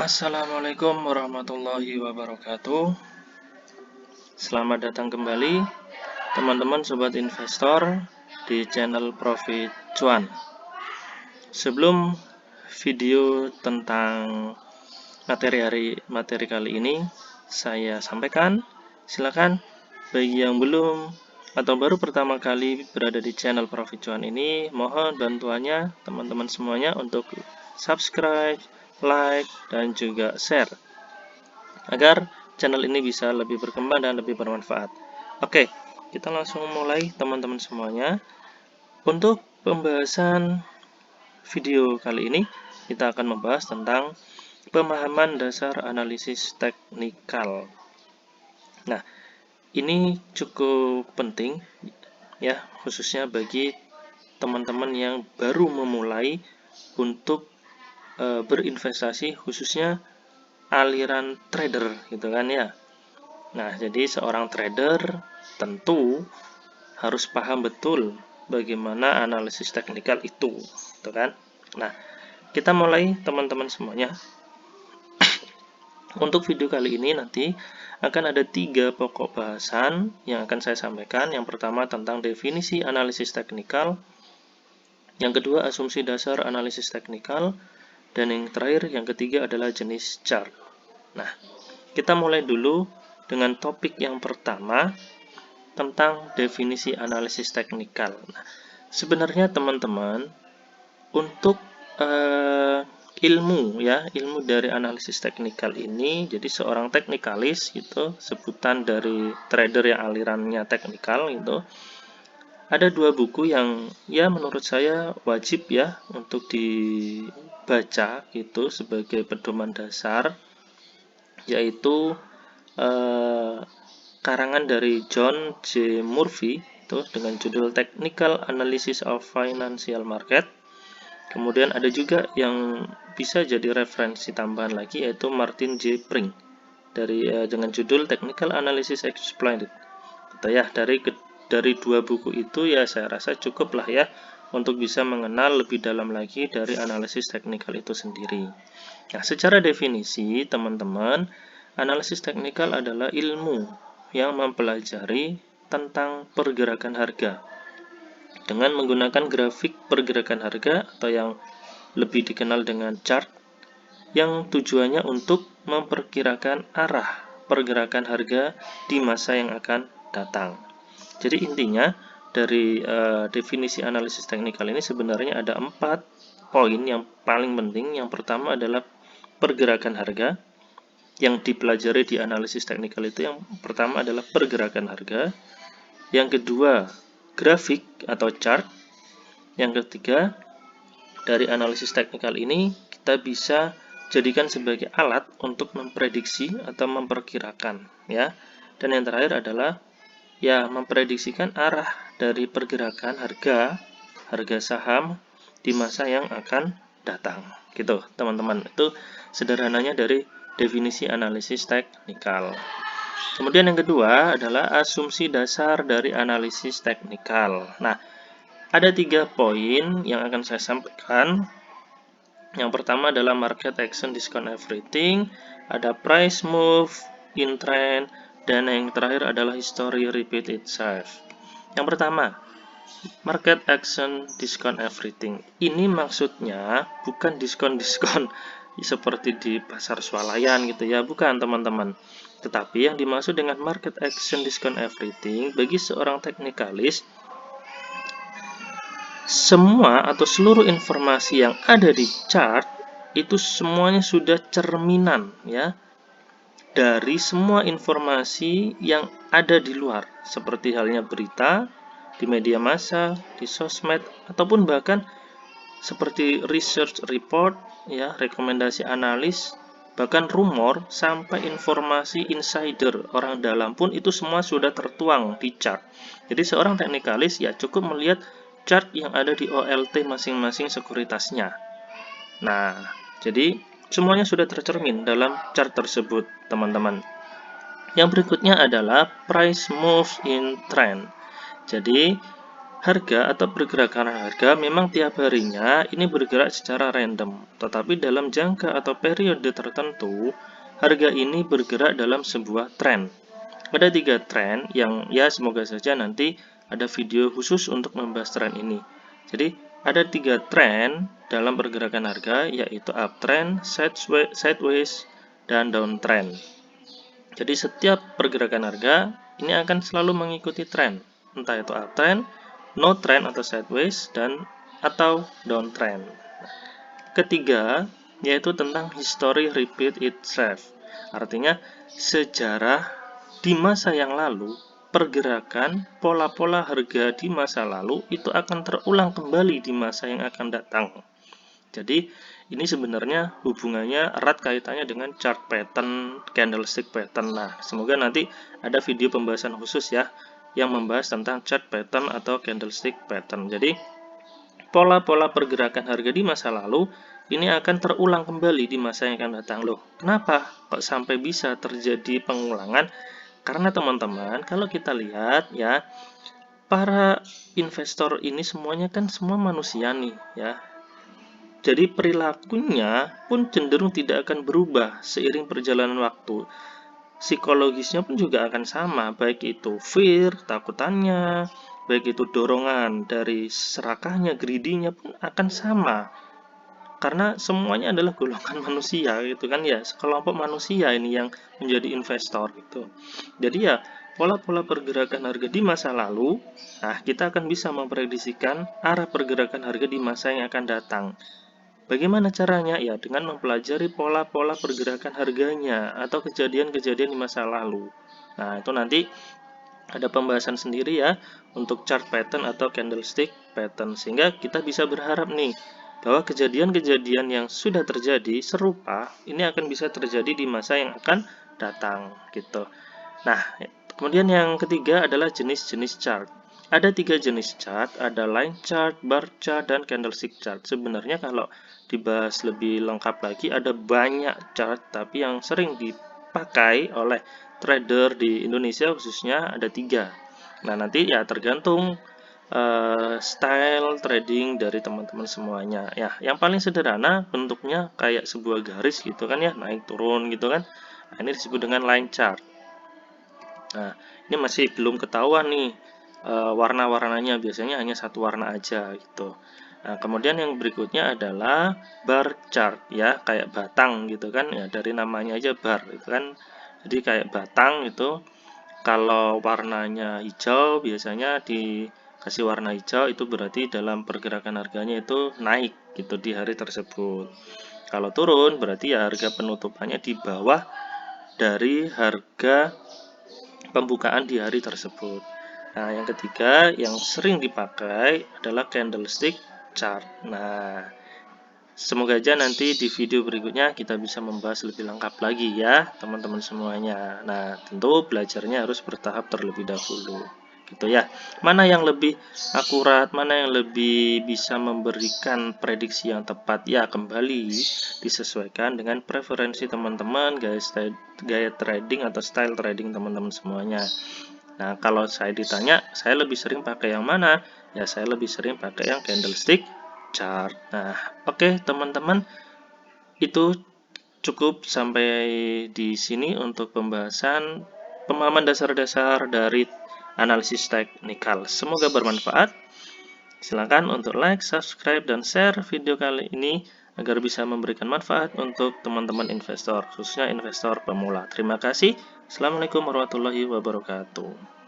Assalamualaikum warahmatullahi wabarakatuh. Selamat datang kembali teman-teman sobat investor di channel Profit Cuan. Sebelum video tentang materi kali ini saya sampaikan, silakan bagi yang belum atau baru pertama kali berada di channel Profit Cuan ini, mohon bantuannya teman-teman semuanya untuk subscribe, like, dan juga share agar channel ini bisa lebih berkembang dan lebih bermanfaat. Oke, kita langsung mulai teman-teman semuanya. Untuk pembahasan video kali ini, kita akan membahas tentang pemahaman dasar analisis teknikal. Nah, ini cukup penting ya, khususnya bagi teman-teman yang baru memulai untuk berinvestasi, khususnya aliran trader gitu kan ya. Nah, jadi seorang trader tentu harus paham betul bagaimana analisis teknikal itu, gitu kan. Nah, kita mulai teman-teman semuanya. Untuk video kali ini nanti akan ada 3 pokok bahasan yang akan saya sampaikan. Yang pertama tentang definisi analisis teknikal, yang kedua asumsi dasar analisis teknikal, dan yang terakhir, yang ketiga adalah jenis chart. Nah, kita mulai dulu dengan topik yang pertama tentang definisi analisis teknikal. Nah, sebenarnya teman-teman, untuk ilmu dari analisis teknikal ini, jadi seorang teknikalis itu sebutan dari trader yang alirannya teknikal gitu. Ada 2 buku yang ya menurut saya wajib ya untuk dibaca gitu sebagai pedoman dasar, yaitu karangan dari John J. Murphy itu dengan judul Technical Analysis of Financial Market. Kemudian ada juga yang bisa jadi referensi tambahan lagi, yaitu Martin J. Pring dengan judul Technical Analysis Explained. Gitu ya, dari 2 buku itu ya saya rasa cukup lah ya untuk bisa mengenal lebih dalam lagi dari analisis teknikal itu sendiri. Nah, secara definisi teman-teman, analisis teknikal adalah ilmu yang mempelajari tentang pergerakan harga dengan menggunakan grafik pergerakan harga atau yang lebih dikenal dengan chart, yang tujuannya untuk memperkirakan arah pergerakan harga di masa yang akan datang. Jadi intinya dari definisi analisis teknikal ini sebenarnya ada 4 poin yang paling penting. Yang pertama adalah pergerakan harga. Yang dipelajari di analisis teknikal itu yang pertama adalah pergerakan harga. Yang kedua, grafik atau chart. Yang ketiga, dari analisis teknikal ini kita bisa jadikan sebagai alat untuk memprediksi atau memperkirakan ya. Dan yang terakhir adalah ya memprediksikan arah dari pergerakan harga saham di masa yang akan datang. Gitu, teman-teman. Itu sederhananya dari definisi analisis teknikal. Kemudian yang kedua adalah asumsi dasar dari analisis teknikal. Nah, ada 3 poin yang akan saya sampaikan. Yang pertama adalah market action discount everything, ada price move, in trend, dan yang terakhir adalah history repeat itself. Yang pertama, market action discount everything. Ini maksudnya bukan diskon-diskon seperti di pasar swalayan gitu ya, bukan teman-teman. Tetapi yang dimaksud dengan market action discount everything bagi seorang teknikalis, semua atau seluruh informasi yang ada di chart itu semuanya sudah cerminan ya dari semua informasi yang ada di luar, seperti halnya berita di media massa, di sosmed, ataupun bahkan seperti research report ya, rekomendasi analis, bahkan rumor sampai informasi insider orang dalam pun itu semua sudah tertuang di chart. Jadi seorang teknikalis ya cukup melihat chart yang ada di OLT masing-masing sekuritasnya. Nah, jadi semuanya sudah tercermin dalam chart tersebut, teman-teman. Yang berikutnya adalah price moves in trend. Jadi Harga atau pergerakan harga memang tiap harinya ini bergerak secara random, tetapi dalam jangka atau periode tertentu, harga ini bergerak dalam sebuah tren. Ada 3 tren yang ya semoga saja nanti ada video khusus untuk membahas tren ini. Jadi ada 3 tren dalam pergerakan harga, yaitu uptrend, sideways, dan downtrend. Jadi setiap pergerakan harga ini akan selalu mengikuti tren, entah itu uptrend, no trend atau sideways, dan atau downtrend. Ketiga, yaitu tentang history repeat itself. Artinya, sejarah di masa yang lalu, pergerakan pola-pola harga di masa lalu itu akan terulang kembali di masa yang akan datang. Jadi, ini sebenarnya hubungannya erat kaitannya dengan chart pattern, candlestick pattern. Nah, semoga nanti ada video pembahasan khusus ya, yang membahas tentang chart pattern atau candlestick pattern. Jadi, pola-pola pergerakan harga di masa lalu ini akan terulang kembali di masa yang akan datang. Loh, kenapa kok sampai bisa terjadi pengulangan? Karena teman-teman, kalau kita lihat ya, para investor ini semuanya kan semua manusia nih ya. Jadi perilakunya pun cenderung tidak akan berubah seiring perjalanan waktu. Psikologisnya pun juga akan sama, baik itu fear, takutannya, baik itu dorongan dari serakahnya, greedy-nya pun akan sama. Karena semuanya adalah golongan manusia gitu kan ya, sekelompok manusia ini yang menjadi investor gitu. Jadi ya, pola-pola pergerakan harga di masa lalu, nah kita akan bisa memprediksikan arah pergerakan harga di masa yang akan datang. Bagaimana caranya? Ya, dengan mempelajari pola-pola pergerakan harganya atau kejadian-kejadian di masa lalu. Nah, itu nanti ada pembahasan sendiri ya untuk chart pattern atau candlestick pattern, sehingga kita bisa berharap nih bahwa kejadian-kejadian yang sudah terjadi serupa ini akan bisa terjadi di masa yang akan datang gitu. Nah, kemudian yang ketiga adalah jenis-jenis chart. Ada 3 jenis chart, ada line chart, bar chart, dan candlestick chart. Sebenarnya kalau dibahas lebih lengkap lagi, ada banyak chart, tapi yang sering dipakai oleh trader di Indonesia khususnya ada 3. Nah, nanti ya tergantung style trading dari teman-teman semuanya. Ya, yang paling sederhana bentuknya kayak sebuah garis gitu kan ya, naik turun gitu kan. Nah, ini disebut dengan line chart. Nah, ini masih belum ketahuan nih warna-warnanya, biasanya hanya satu warna aja gitu. Nah, kemudian yang berikutnya adalah bar chart ya, kayak batang gitu kan ya, dari namanya aja bar gitu kan. Jadi kayak batang itu, kalau warnanya hijau biasanya dikasih warna hijau, itu berarti dalam pergerakan harganya itu naik gitu di hari tersebut. Kalau turun berarti ya harga penutupannya di bawah dari harga pembukaan di hari tersebut. Nah, yang ketiga yang sering dipakai adalah candlestick chart. Nah, semoga aja nanti di video berikutnya kita bisa membahas lebih lengkap lagi ya, teman-teman semuanya. Nah, tentu belajarnya harus bertahap terlebih dahulu. Gitu ya. Mana yang lebih akurat, mana yang lebih bisa memberikan prediksi yang tepat, ya kembali disesuaikan dengan preferensi teman-teman, gaya trading atau style trading teman-teman semuanya. Nah, kalau saya ditanya, saya lebih sering pakai yang mana? Ya, saya lebih sering pakai yang candlestick chart. Nah, oke teman-teman, itu cukup sampai di sini untuk pembahasan pemahaman dasar-dasar dari analisis teknikal. Semoga bermanfaat. Silakan untuk like, subscribe, dan share video kali ini agar bisa memberikan manfaat untuk teman-teman investor, khususnya investor pemula. Terima kasih. Assalamualaikum warahmatullahi wabarakatuh.